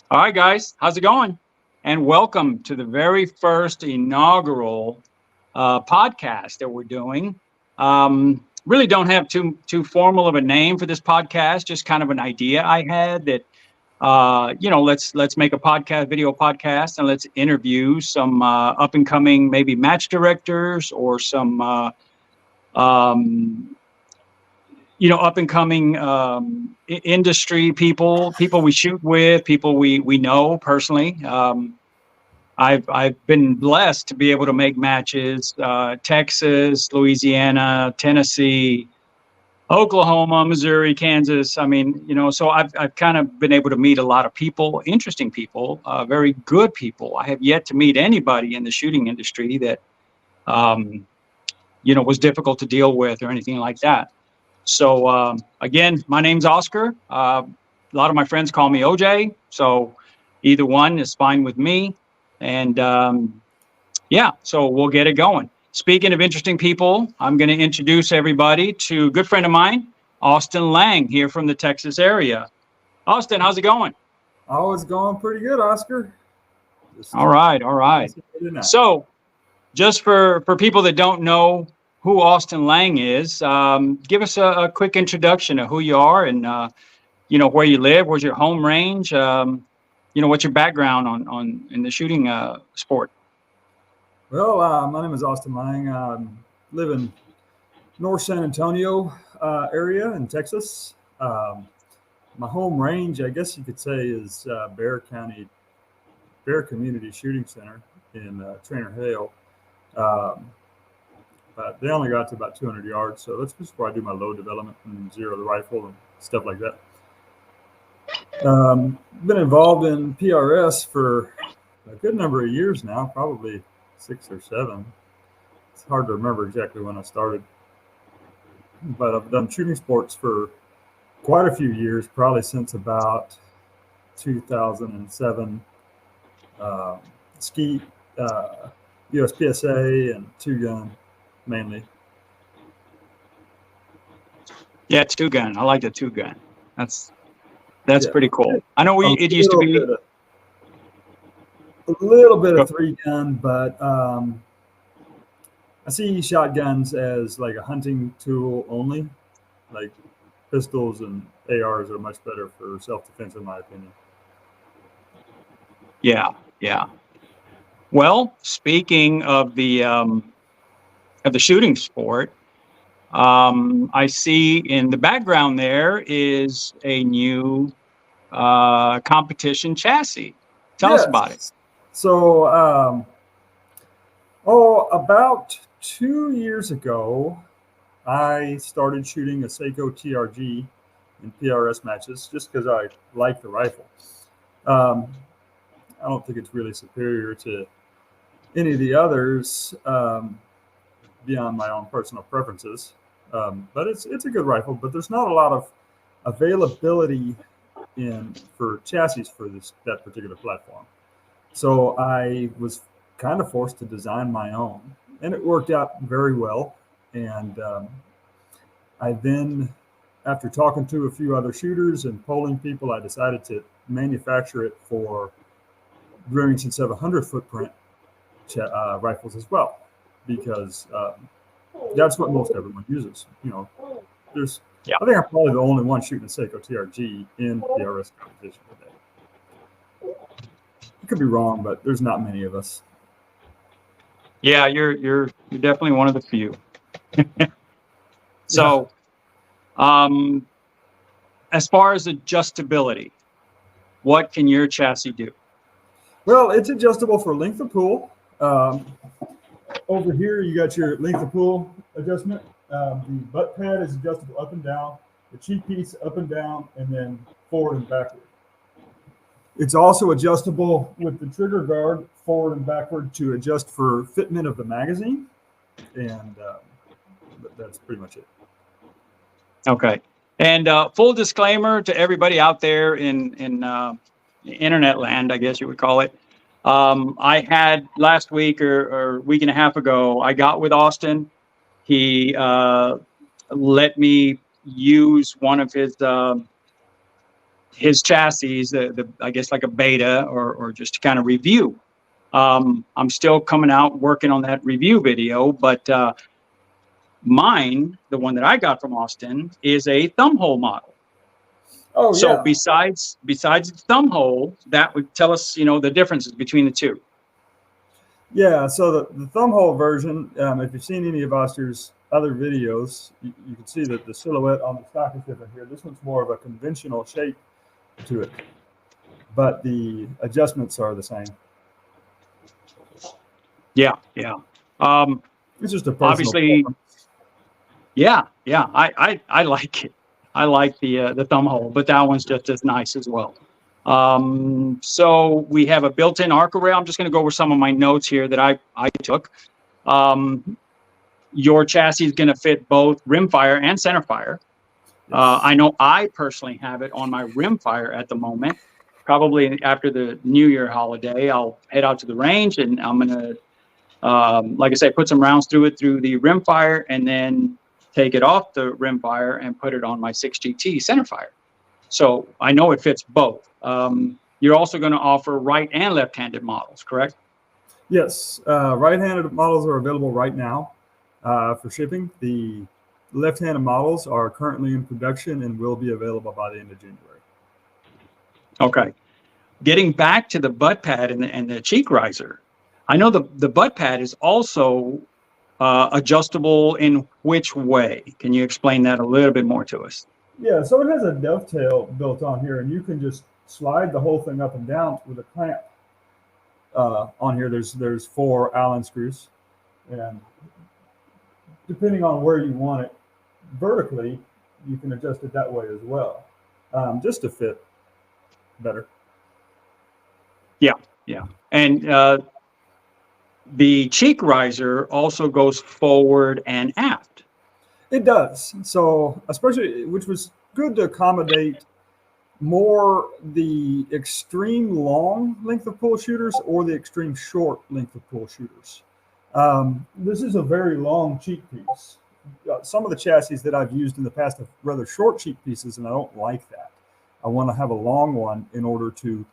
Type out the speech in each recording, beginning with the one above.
All right, guys, how's it going? And welcome to the very first inaugural podcast that we're doing. Really don't have too formal of a name for this podcast. Just kind of an idea I had that let's make a podcast, video podcast, and let's interview some up and coming maybe match directors or some um, up and coming industry people we shoot with, people we know personally. I've been blessed to be able to make matches, Texas, Louisiana, Tennessee, Oklahoma, Missouri, Kansas. I mean, so I've kind of been able to meet a lot of people, interesting people, very good people. I have yet to meet anybody in the shooting industry that was difficult to deal with or anything like that. So again, my name's Oscar. A lot of my friends call me OJ, so either one is fine with me. And so we'll get it going. Speaking of interesting people, I'm going to introduce everybody to a good friend of mine, Austin Lange, here from the Texas area. Austin, how's it going? Oh, it's going pretty good, Oscar. All right. So just for people that don't know who Austin Lange is, give us a quick introduction of who you are and, where you live, where's your home range, what's your background in the shooting sport? Well, my name is Austin Lange. I live in North San Antonio area in Texas. My home range, I guess you could say, is Bear Community Shooting Center in Trainer Hale. But they only got to about 200 yards, so that's just where I do my load development and zero the rifle and stuff like that. Been involved in PRS for a good number of years now, probably 6 or 7. It's hard to remember exactly when I started, but I've done shooting sports for quite a few years, probably since about 2007. Skeet, USPSA, and two-gun mainly. Yeah, two-gun. I like the two-gun. That's pretty cool. I know it used to be a little bit of three-gun, but I see shotguns as like a hunting tool only. Like pistols and ARs are much better for self-defense, in my opinion. Yeah. Well, speaking of the shooting sport, I see in the background there is a new competition chassis. Tell us about it. So, about 2 years ago, I started shooting a Seiko TRG in PRS matches just because I like the rifle. I don't think it's really superior to any of the others beyond my own personal preferences. But it's a good rifle, but there's not a lot of availability for chassis for that particular platform. So I was kind of forced to design my own, and it worked out very well. And I then, after talking to a few other shooters and polling people, I decided to manufacture it for Remington 700 footprint rifles as well, because that's what most everyone uses. I think I'm probably the only one shooting a Seiko TRG in PRS competition today. I could be wrong, but there's not many of us. Yeah, you're definitely one of the few. So, as far as adjustability, what can your chassis do? Well, it's adjustable for length of pull. Over here, you got your length of pull adjustment. The butt pad is adjustable up and down, the cheek piece up and down, and then forward and backward. It's also adjustable with the trigger guard forward and backward to adjust for fitment of the magazine. And that's pretty much it. Okay. And full disclaimer to everybody out there in internet land, I guess you would call it. I had last week or week and a half ago, I got with Austin. He let me use one of his his chassis, the I guess like a beta or just to kind of review. I'm still coming out working on that review video, but mine, the one that I got from Austin, is a thumb hole model. Oh So yeah, besides the thumb hole, that would tell us, the differences between the two. yeah. So the thumb hole version, if you've seen any of Oster's other videos, you can see that the silhouette on the stock is different here. This one's more of a conventional shape to it, but the adjustments are the same. Yeah, yeah. It's just a personal Obviously, preference. yeah. I like it. I like the thumb hole, but that one's just as nice as well. So we have a built-in ARCA rail. I'm just going to go over some of my notes here that I took. Your chassis is going to fit both rimfire and centerfire. Yes. I know I personally have it on my rimfire at the moment. Probably after the New Year holiday, I'll head out to the range and I'm going to, like I say, put some rounds through it through the rimfire and then take it off the rimfire and put it on my 6GT centerfire. So I know it fits both. You're also going to offer right and left-handed models, correct? Yes. Right-handed models are available right now for shipping. The left-handed models are currently in production and will be available by the end of January. Okay. Getting back to the butt pad and the cheek riser, I know the butt pad is also adjustable in which way? Can you explain that a little bit more to us? Yeah, so it has a dovetail built on here, and you can just slide the whole thing up and down with a clamp. On here, there's 4 Allen screws, and depending on where you want it vertically, you can adjust it that way as well, just to fit better. Yeah. And the cheek riser also goes forward and aft. It does. So especially, which was good to accommodate more the extreme long length of pull shooters or the extreme short length of pull shooters. This is a very long cheek piece. Some of the chassis that I've used in the past have rather short cheek pieces, and I don't like that. I want to have a long one in order to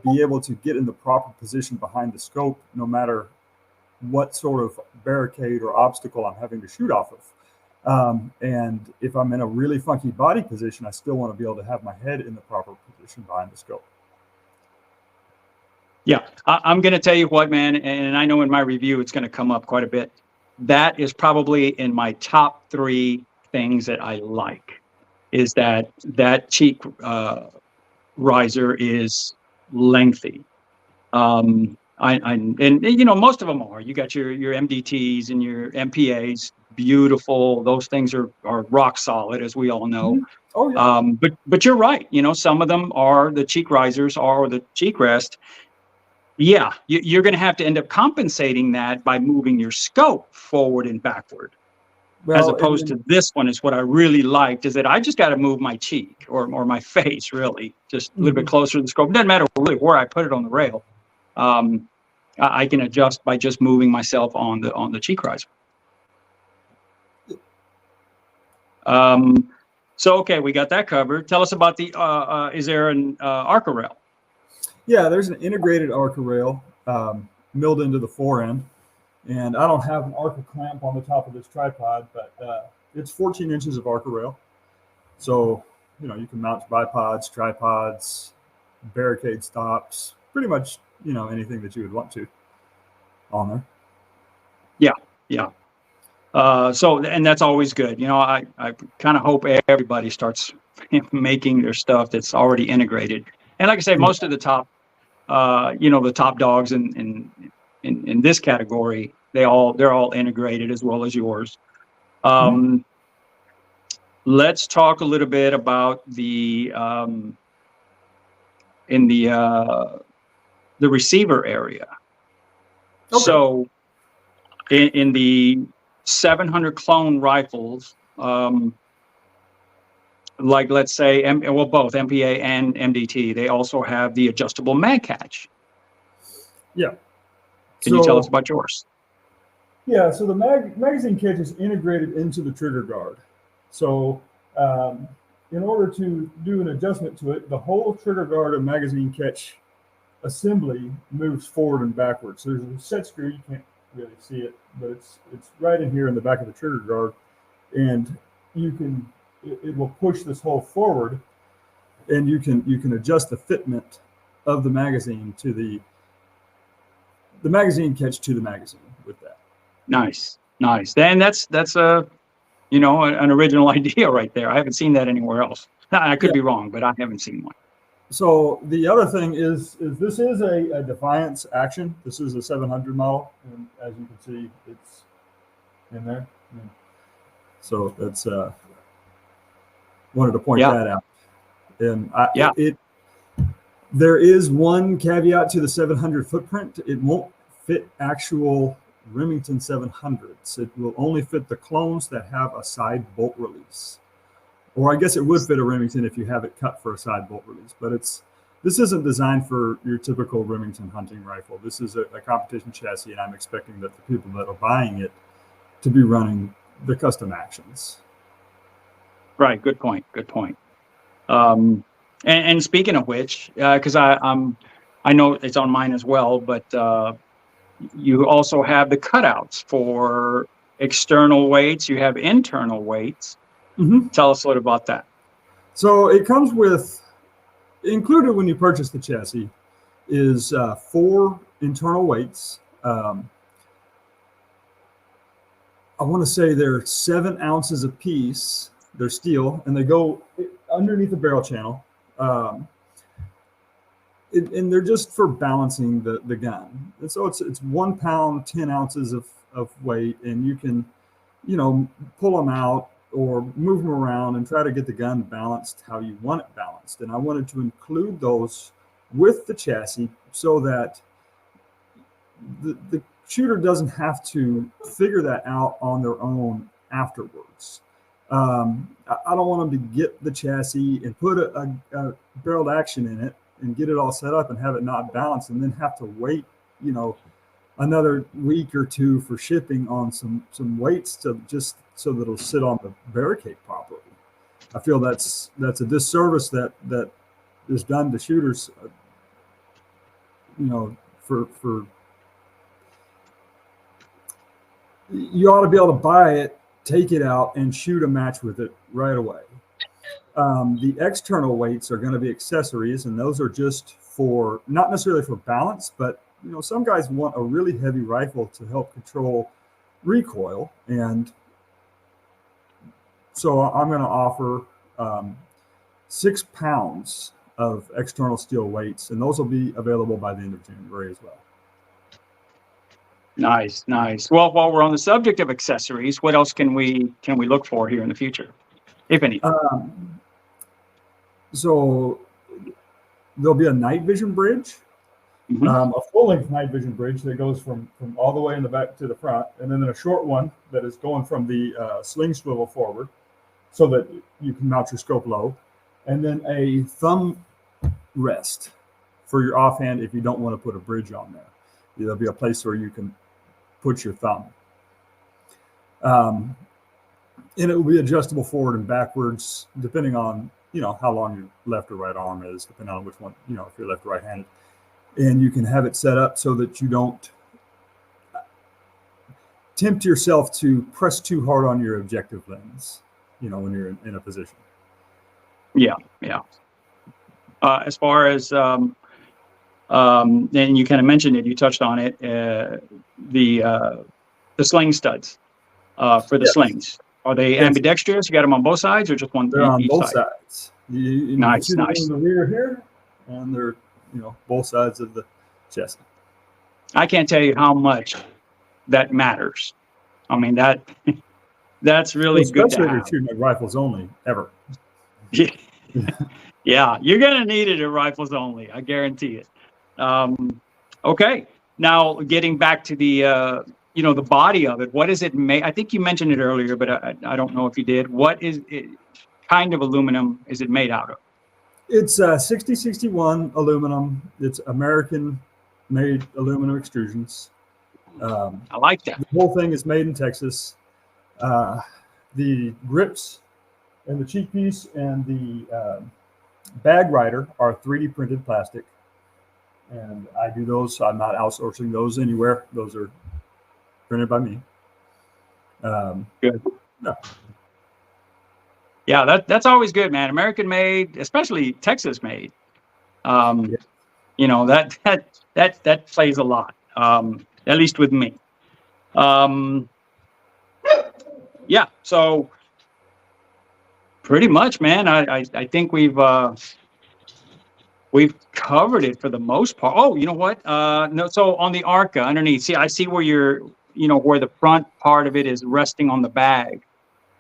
be able to get in the proper position behind the scope, no matter what sort of barricade or obstacle I'm having to shoot off of. And if I'm in a really funky body position, I still want to be able to have my head in the proper position behind the scope. Yeah, I'm going to tell you what, man, and I know in my review it's going to come up quite a bit. That is probably in my top 3 things that I like, is that cheek riser is lengthy. And most of them are. You got your MDTs and your MPAs, beautiful. Those things are rock solid, as we all know. Mm-hmm. Oh, yeah. But you're right. Some of them are the cheek risers or the cheek rest. Yeah, you're going to have to end up compensating that by moving your scope forward and backward. Well, as opposed to this one is what I really liked, is that I just got to move my cheek or my face, really, just a little bit closer to the scope. It doesn't matter really where I put it on the rail. I can adjust by just moving myself on the cheek riser. So, okay, we got that covered. Tell us about the, is there an ARCA rail? Yeah, there's an integrated ARCA rail milled into the fore end. And I don't have an ARCA clamp on the top of this tripod, but it's 14 inches of ARCA rail. So, you can mount bipods, tripods, barricade stops, pretty much, anything that you would want to on there. Yeah. So, and that's always good. I kind of hope everybody starts making their stuff that's already integrated. And like I say, most of the top, the top dogs in this category, they're all integrated as well as yours. Let's talk a little bit about the in the receiver area. Okay. So in the 700 clone rifles, like let's say, both MPA and MDT, they also have the adjustable mag catch. Yeah. Can you tell us about yours? Yeah, so the magazine catch is integrated into the trigger guard. So in order to do an adjustment to it, the whole trigger guard and magazine catch assembly moves forward and backwards. So there's a set screw, you can't really see it, but it's right in here in the back of the trigger guard, and it will push this hole forward, and you can adjust the fitment of the magazine to the magazine catch to the magazine with that. Nice. Then that's a an original idea right there. I haven't seen that anywhere else. I could be wrong, but I haven't seen one. So the other thing is this is a Defiance action. This is a 700 model, and as you can see, it's in there. So that's wanted to point that out. And there is one caveat to the 700 footprint. It won't fit actual Remington 700s. It will only fit the clones that have a side bolt release. Or I guess it would fit a Remington if you have it cut for a side bolt release, but this isn't designed for your typical Remington hunting rifle. This is a competition chassis, and I'm expecting that the people that are buying it to be running the custom actions. Right. Good point. And speaking of which, because I know it's on mine as well, but you also have the cutouts for external weights. You have internal weights. Mm-hmm. Tell us a little about that. So it comes with, included when you purchase the chassis, is 4 internal weights. I want to say they're 7 ounces a piece. They're steel, and they go underneath the barrel channel. And they're just for balancing the gun. And so it's 1 pound, 10 ounces of weight, and you can, pull them out or move them around and try to get the gun balanced how you want it balanced. And I wanted to include those with the chassis so that the shooter doesn't have to figure that out on their own afterwards. I don't want them to get the chassis and put a barreled action in it and get it all set up and have it not balanced, and then have to wait, another week or 2 for shipping on some weights to just so that it'll sit on the barricade properly. I feel that's a disservice that is done to shooters. For you ought to be able to buy it, take it out, and shoot a match with it right away. The external weights are going to be accessories, and those are just for, not necessarily for balance, but some guys want a really heavy rifle to help control recoil, and so I'm going to offer 6 pounds of external steel weights, and those will be available by the end of January as well. Nice. Well, while we're on the subject of accessories, what else can we look for here in the future, if any? So there'll be a night vision bridge, a full-length night vision bridge that goes from all the way in the back to the front, and then a short one that is going from the sling swivel forward so that you can mount your scope low, and then a thumb rest for your offhand if you don't want to put a bridge on there. There'll be a place where you can put your thumb. And it will be adjustable forward and backwards, depending on, how long your left or right arm is, depending on which one, if you're left or right-handed. And you can have it set up so that you don't tempt yourself to press too hard on your objective lens, when you're in a position. Yeah. As far as, and you kind of mentioned it, you touched on it, the sling studs for the slings. Are they ambidextrous? You got them on both sides, or just one? They're on each both side? sides. You Nice. In the rear here, and they're both sides of the chest. I can't tell you how much that matters. I mean that's really good. Especially if you're shooting at rifles only, ever. Yeah, you're gonna need it at rifles only. I guarantee it. Okay, now getting back to the the body of it. What is it made? I think you mentioned it earlier, but I don't know if you did. What is it? Kind of aluminum is it made out of? It's 6061 aluminum. It's American-made aluminum extrusions. I like that. The whole thing is made in Texas. The grips And the cheek piece and the bag rider are 3D printed plastic. And I do those. I'm not outsourcing those anywhere. Those are printed by me. Good. No. Yeah, that's always good, man. American made, especially Texas made. Yeah. You know, that plays a lot. At least with me. Yeah, so pretty much, man. I think we've covered it for the most part. Oh, you know what? No, so on the Arca underneath, see, I see where where the front part of it is resting on the bag.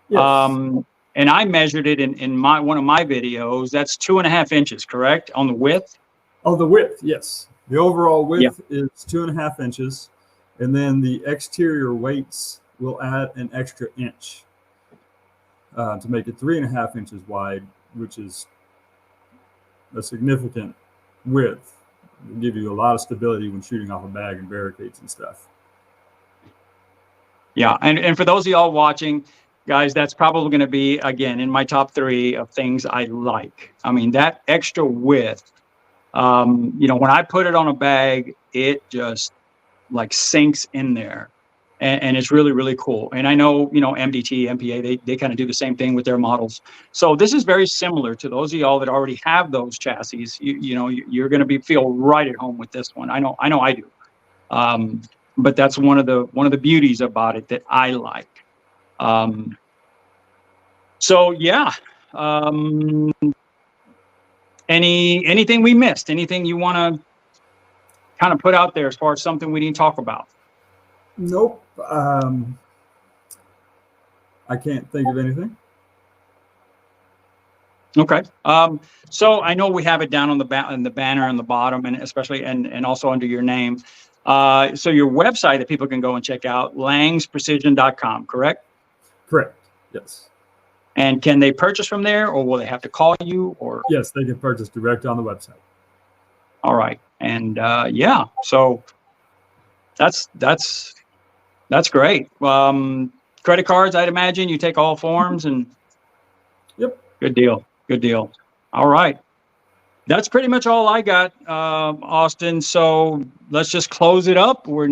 Yes. And I measured it in one of my videos. That's 2.5 inches, correct? On the width? Oh, the width, yes. The overall Yeah. width is 2.5 inches. And then the exterior weights will add an extra inch to make it 3.5 inches wide, which is a significant width. It'll give you a lot of stability when shooting off a bag and barricades and stuff. Yeah, and for those of y'all watching, guys, that's probably going to be, again, in my top 3 of things I like. I mean, that extra width, when I put it on a bag, it just like sinks in there. And it's really, really cool. And I know, MDT, MPA, they kind of do the same thing with their models. So this is very similar to those of y'all that already have those chassis. You're going to feel right at home with this one. I know I do. But that's one of the beauties about it that I like. So yeah. Anything we missed? Anything you want to kind of put out there as far as something we didn't talk about? Nope. I can't think of anything. Okay. So I know we have it down on the banner on the bottom, and especially and also under your name. So your website that people can go and check out, langsprecision.com, correct? Correct. Yes. And can they purchase from there, or will they have to call you? Or yes, they can purchase direct on the website. All right. And yeah, so that's great. Credit cards, I'd imagine you take all forms and. Yep. Good deal. Good deal. All right. That's pretty much all I got, Austin. So let's just close it up. We're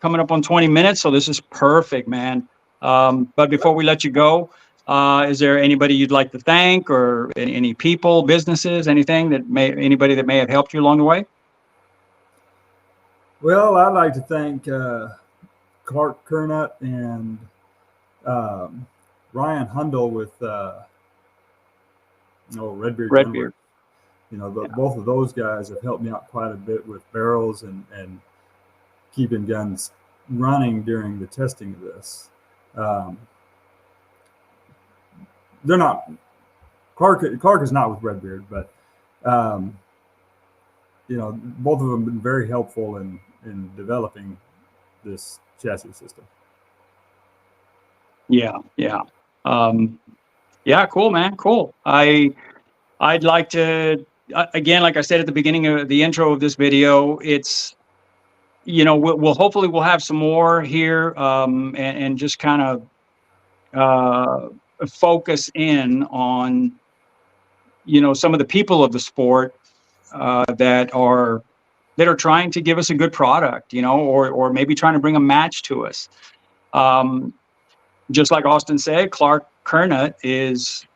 coming up on 20 minutes. So this is perfect, man. But before we let you go, is there anybody you'd like to thank, or any people, businesses, anybody that may have helped you along the way? Well, I'd like to thank Clark Kernut and Ryan Hundle with Redbeard. Redbeard. Both of those guys have helped me out quite a bit with barrels and keeping guns running during the testing of this. They're not Clark is not with Redbeard, but both of them have been very helpful in developing this chassis system. Yeah. Yeah, cool, man. Cool. I'd like to, again, like I said at the beginning of the intro of this video, it's, we'll hopefully we'll have some more here, and just kind of focus in on, some of the people of the sport that are trying to give us a good product, or maybe trying to bring a match to us. Just like Austin said, Clark Kernut is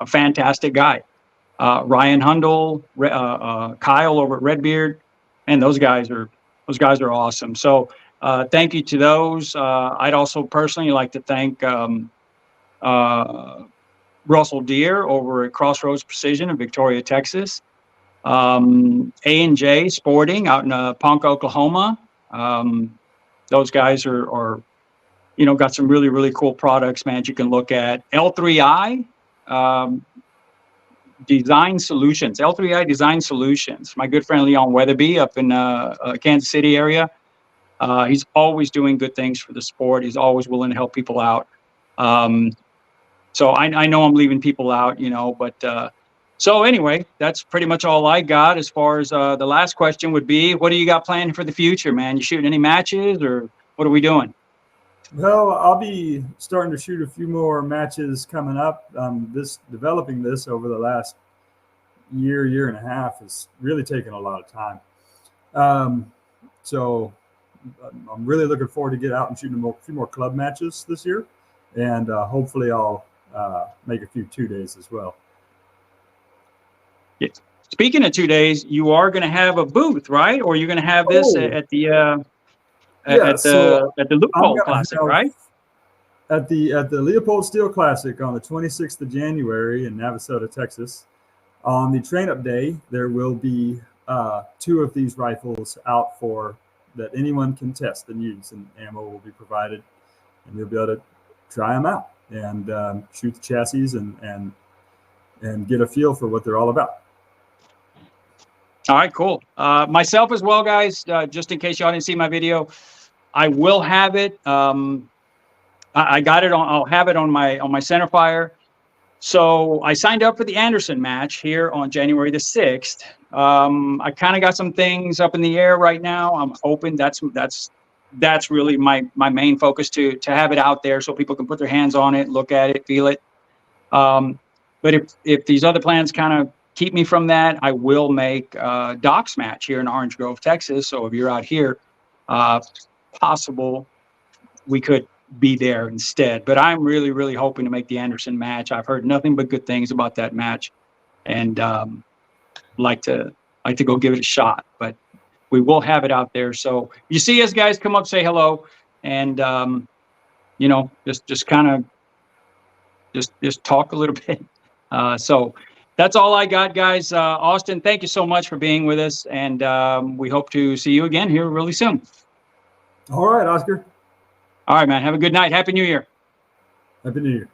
a fantastic guy. Ryan Hundle, Kyle over at Redbeard, and those guys are awesome. So thank you to those. I'd also personally like to thank Russell Deere over at Crossroads Precision in Victoria, Texas. A&J Sporting out in Ponca, Oklahoma. Those guys are got some really, really cool products, man, you can look at. L3I Design Solutions. L3I Design Solutions. My good friend Leon Weatherby up in Kansas City area. He's always doing good things for the sport. He's always willing to help people out. So I know I'm leaving people out, but so anyway, that's pretty much all I got. As far as the last question would be, what do you got planned for the future, man? You shooting any matches, or what are we doing? Well, I'll be starting to shoot a few more matches coming up. Developing this over the last year and a half has really taken a lot of time. So I'm really looking forward to get out and shooting a few more club matches this year, and hopefully I'll make a few 2-days as well. Yeah. Speaking of 2 days, you are going to have a booth, right? Or you're going to have this at the Loophole Classic, right? At the Leopold Steel Classic on the 26th of January in Navasota, Texas. On the train-up day, there will be 2 of these rifles out for that anyone can test and use, and ammo will be provided, and you'll be able to try them out and shoot the chassis and get a feel for what they're all about. All right, cool. Myself as well, guys. Just in case y'all didn't see my video, I will have it. I got it on. I'll have it on my centerfire. So I signed up for the Anderson match here on January the 6th. I kind of got some things up in the air right now. I'm hoping that's really my main focus to have it out there so people can put their hands on it, look at it, feel it. But if these other plans kind of keep me from that, I will make Doc's match here in Orange Grove, Texas. So if you're out here, possible we could be there instead. But I'm really, really hoping to make the Anderson match. I've heard nothing but good things about that match, and like to go give it a shot. But we will have it out there. So if you see us, guys, come up, say hello, and you know, just kind of just talk a little bit. So that's all I got, guys. Austin, thank you so much for being with us, and we hope to see you again here really soon. All right, Oscar. All right, man. Have a good night. Happy New Year. Happy New Year.